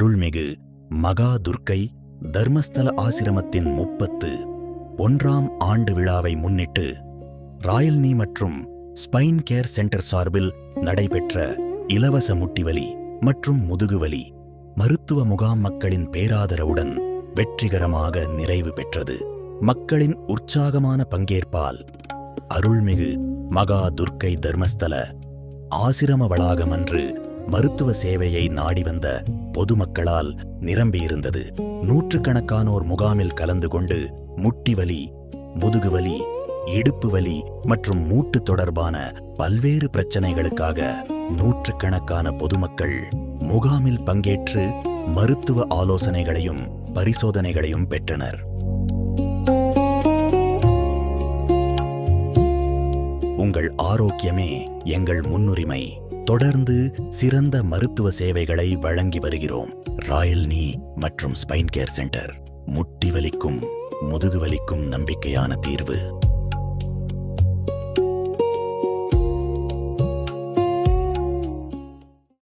அருள்மிகு மகா துர்க்கை தர்மஸ்தல ஆசிரமத்தின் 31ஆம் ஆண்டு விழாவை முன்னிட்டு ராயல் நீ மற்றும் ஸ்பைன் கேர் சென்டர் சார்பில் நடைபெற்ற இலவச முட்டிவலி மற்றும் முதுகுவலி மருத்துவ முகாம் மக்களின் பேராதரவுடன் வெற்றிகரமாக நிறைவு பெற்றது. மக்களின் உற்சாகமான பங்கேற்பால் அருள்மிகு மகா துர்க்கை தர்மஸ்தல ஆசிரம வளாகம் அன்று மருத்துவ சேவையை நாடி வந்த பொதுமக்களால் நிரம்பியிருந்தது. நூற்றுக்கணக்கானோர் முகாமில் கலந்து கொண்டு முட்டிவலி, முதுகுவலி, இடுப்பு வலி மற்றும் மூட்டு தொடர்பான பல்வேறு பிரச்சனைகளுக்காக நூற்றுக்கணக்கான பொதுமக்கள் முகாமில் பங்கேற்று மருத்துவ ஆலோசனைகளையும் பரிசோதனைகளையும் பெற்றனர். உங்கள் ஆரோக்கியமே எங்கள் முன்னுரிமை. தொடர்ந்து சிறந்த மருத்துவ சேவைகளை வழங்கி வருகிறோம். ராயல் நீ மற்றும் ஸ்பைன் கேர் சென்டர், முட்டி வலிக்கும் முதுகு வலிக்கும் நம்பிக்கையான தீர்வு.